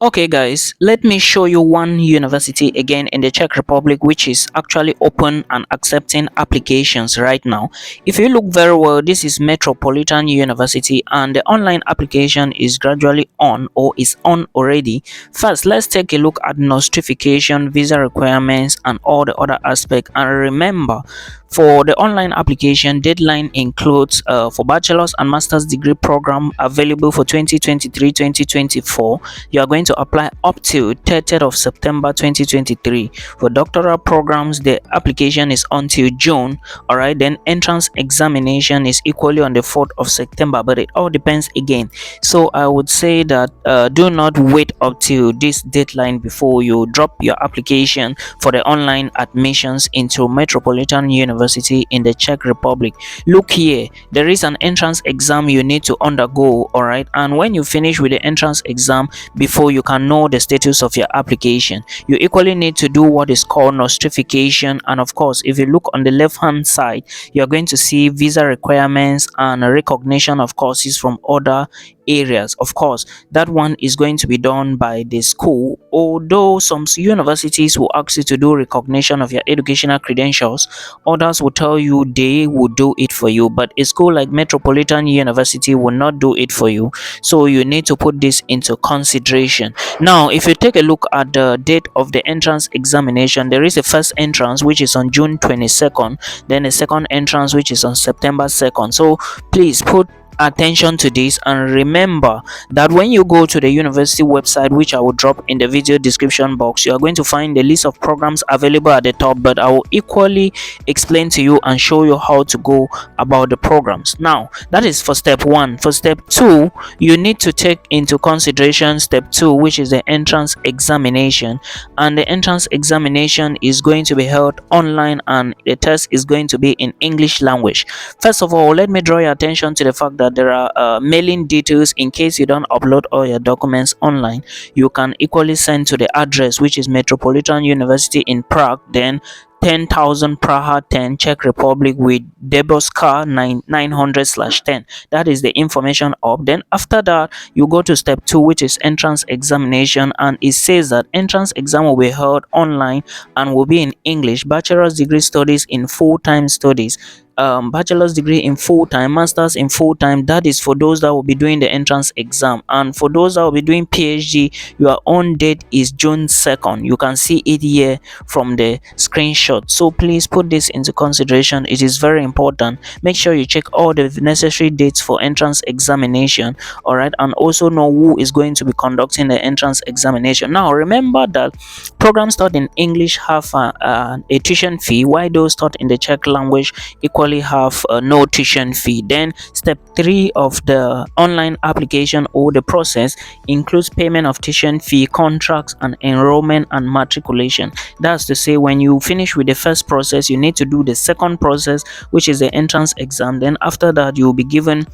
Okay guys, let me show you one university again in the Czech Republic which is actually open and accepting applications right now. If you look very well, this is Metropolitan University and the online application is gradually on or is on already. First, let's take a look at notification, visa requirements and all the other aspects. And remember, for the online application, deadline includes for bachelor's and master's degree program available for 2023-2024. You are going to apply up to 30th of September 2023. For doctoral programs, the application is until June. All right, then entrance examination is equally on the 4th of September, but it all depends again. So I would say that do not wait up till this deadline before you drop your application for the online admissions into Metropolitan University in the Czech Republic. Look here, there is an entrance exam you need to undergo. All right, and when you finish with the entrance exam, before you can know the status of your application, you equally need to do what is called notification. And of course, if you look on the left hand side, you're going to see visa requirements and recognition of courses from other areas. Of course, that one is going to be done by the school, although some universities will ask you to do recognition of your educational credentials. Others will tell you they will do it for you, but a school like Metropolitan University will not do it for you. So you need to put this into consideration. Now, if you take a look at the date of the entrance examination, there is a first entrance which is on June 22nd, then a second entrance which is on September 2nd. So please put attention to this, and remember that when you go to the university website, which I will drop in the video description box, you are going to find the list of programs available at the top, but I will equally explain to you and show you how to go about the programs. Now, that is for step one. For step two, you need to take into consideration step two, which is the entrance examination. And the entrance examination is going to be held online, and the test is going to be in English language. First of all, let me draw your attention to the fact that there are mailing details. In case you don't upload all your documents online, you can equally send to the address, which is Metropolitan University in Prague, then 10,000 Praha 10, Czech Republic, with Deboska 900/10. That is the information up. Then after that, you go to step two, which is entrance examination, and it says that entrance exam will be held online and will be in English. Bachelor's degree studies in full-time studies, bachelor's degree in full-time, masters in full-time. That is for those that will be doing the entrance exam. And for those that will be doing PhD, your own date is June 2nd. You can see it here from the screenshot. So please put this into consideration. It is very important. Make sure you check all the necessary dates for entrance examination. All right, and also know who is going to be conducting the entrance examination. Now remember that programs taught in English have a tuition fee, while those taught in the Czech language equally have no tuition fee. Then step three of the online application or the process includes payment of tuition fee, contracts and enrollment and matriculation. That's to say, when you finish with the first process, you need to do the second process, which is the entrance exam. Then after that, you will be given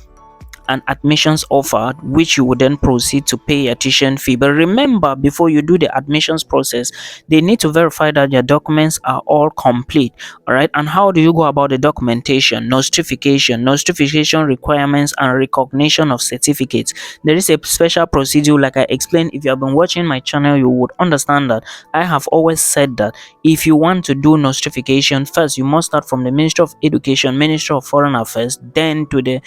an admissions offer, which you would then proceed to pay a tuition fee. But remember, before you do the admissions process, they need to verify that your documents are all complete. All right, and how do you go about the documentation? Notification requirements and recognition of certificates. There is a special procedure, like I explained. If you have been watching my channel, you would understand that I have always said that if you want to do notification, first you must start from the Ministry of Education, Ministry of Foreign Affairs, then to the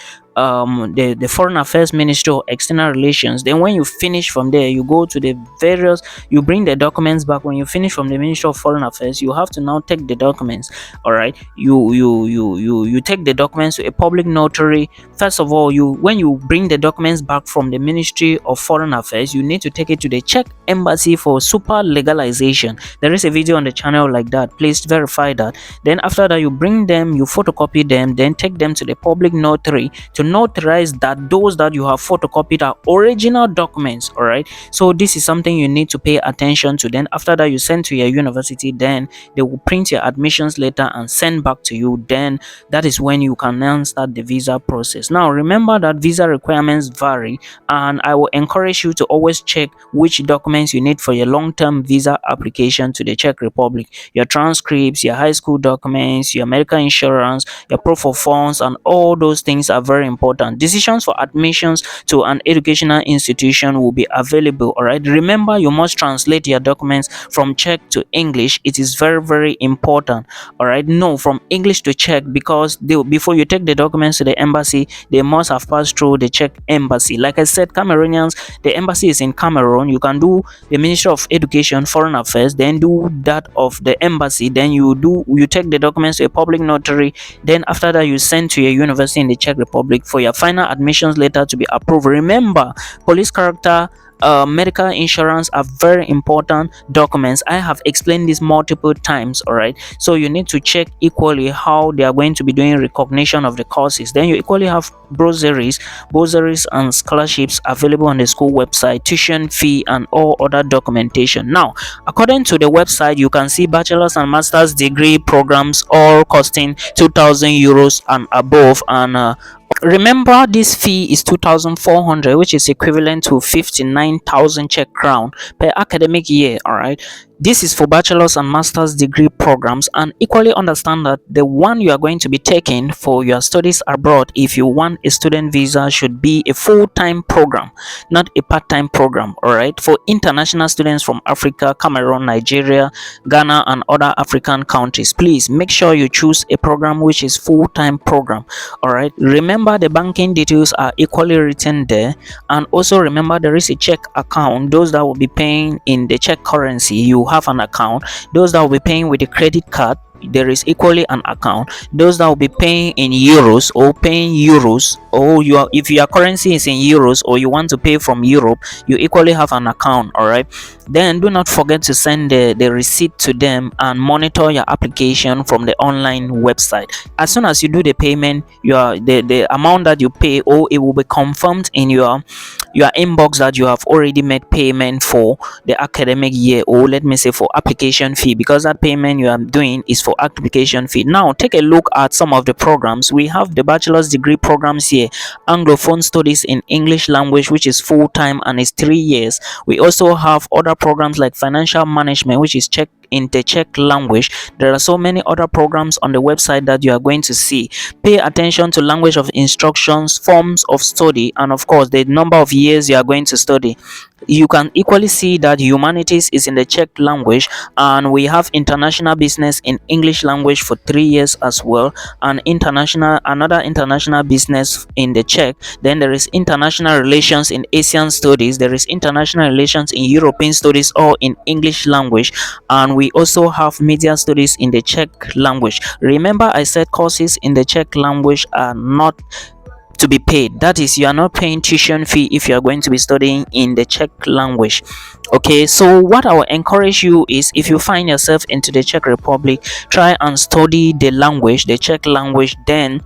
Foreign Affairs Ministry or External Relations. Then when you finish from there, you go to the various, you bring the documents back. When you finish from the Ministry of Foreign Affairs, you have to now take the documents. All right, you take the documents to a public notary. First of all, when you bring the documents back from the Ministry of Foreign Affairs, you need to take it to the Czech embassy for super legalization. There is a video on the channel like that. Please verify that. Then after that, you bring them, you photocopy them, then take them to the public notary to notarize that those that you have photocopied are original documents. All right, so this is something you need to pay attention to. Then after that, you send to your university, then they will print your admissions letter and send back to you. Then that is when you can now start the visa process. Now remember that visa requirements vary, and I will encourage you to always check which documents you need for your long-term visa application to the Czech Republic. Your transcripts, your high school documents, your medical insurance, your proof of funds, and all those things are very important. Decisions for admissions to an educational institution will be available. All right, remember, you must translate your documents from Czech to English. It is very important. All right, no, from English to Czech, because before you take the documents to the embassy, they must have passed through the Czech embassy. Like I said, Cameroonians, the embassy is in Cameroon. You can do the Ministry of Education, Foreign Affairs, then do that of the embassy, then you take the documents to a public notary, then after that you send to your university in the Czech Republic for your final admissions letter to be approved. Remember, police character, medical insurance are very important documents. I have explained this multiple times. All right, so you need to check equally how they are going to be doing recognition of the courses. Then you equally have bursaries and scholarships available on the school website, tuition fee and all other documentation. Now, according to the website, you can see bachelor's and master's degree programs all costing 2,000 euros and above, and remember, this fee is 2,400, which is equivalent to 59,000 Czech crown per academic year. All right, this is for bachelor's and master's degree programs, and equally understand that the one you are going to be taking for your studies abroad, if you want a student visa, should be a full-time program, not a part-time program. All right, for international students from Africa, Cameroon, Nigeria, Ghana and other African countries, please make sure you choose a program which is full-time program. All right, remember, the banking details are equally written there, and also remember, there is a Czech account. Those that will be paying in the Czech currency, you have an account. Those that will be paying with a credit card, there is equally an account. Those that will be paying in euros or if your currency is in euros or you want to pay from Europe, you equally have an account. All right, then do not forget to send the receipt to them and monitor your application from the online website. As soon as you do the payment, the amount that you pay, or it will be confirmed in your inbox that you have already made payment for the academic year, or let me say for application fee, because that payment you are doing is for application fee. Now take a look at some of the programs. We have the bachelor's degree programs here: Anglophone studies in English language, which is full-time and is 3 years. We also have other programs like financial management, which is in the Czech language. There are so many other programs on the website that you are going to see. Pay attention to language of instructions, forms of study, and of course the number of years you are going to study. You can equally see that humanities is in the Czech language, and we have international business in English language for 3 years as well, and another international business in the Czech. Then there is international relations in Asian studies, there is international relations in European studies, all in English language, and we also have media studies in the Czech language. Remember, I said courses in the Czech language are not to be paid. That is, you are not paying tuition fee if you are going to be studying in the Czech language. Okay, so what I will encourage you is, if you find yourself into the Czech Republic, try and study the language, the Czech language. Then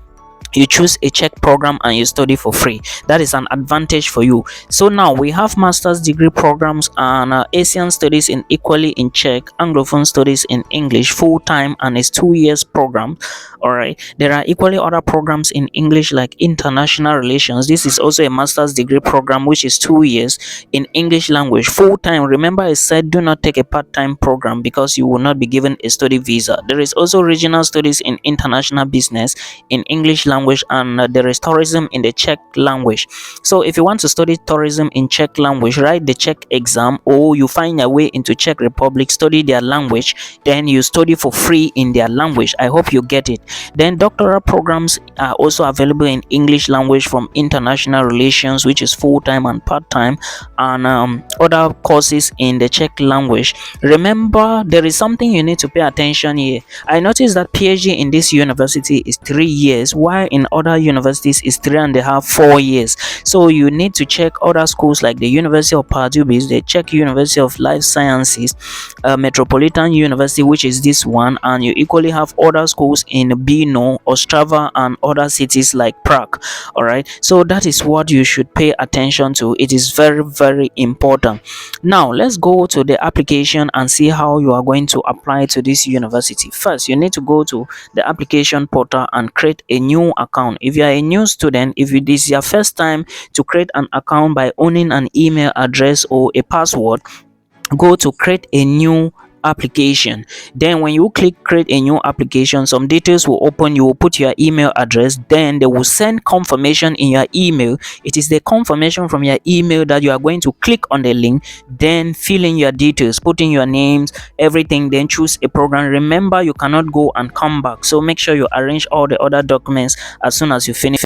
you choose a Czech program and you study for free. That is an advantage for you. So now we have master's degree programs and Asian studies in equally in Czech, Anglophone studies in English full-time, and it's 2 years program. All right, there are equally other programs in English like international relations. This is also a master's degree program which is 2 years in English language full-time. Remember, I said do not take a part-time program because you will not be given a study visa. There is also regional studies in international business in English language, and there is tourism in the Czech language. So if you want to study tourism in Czech language, write the Czech exam, or you find a way into Czech Republic, study their language, then you study for free in their language. I hope you get it. Then doctoral programs are also available in English language from international relations, which is full-time and part-time, and other courses in the Czech language. Remember, there is something you need to pay attention here. I noticed that PhD in this university is 3 years, while in other universities is 3.5, 4 years. So you need to check other schools like the University of PARDUBICE, the Czech University of Life Sciences, Metropolitan University, which is this one, and you equally have other schools in Brno, Ostrava, and other cities like Prague. All right, so that is what you should pay attention to. It is very important. Now let's go to the application and see how you are going to apply to this university. First, you need to go to the application portal and create a new account. If you are a new student, if this is your first time to create an account by owning an email address or a password, go to create a new application. Then when you click create a new application, some details will open. You will put your email address, then they will send confirmation in your email. It is the confirmation from your email that you are going to click on the link, then fill in your details, put in your names, everything, then choose a program. Remember, you cannot go and come back, so make sure you arrange all the other documents as soon as you finish.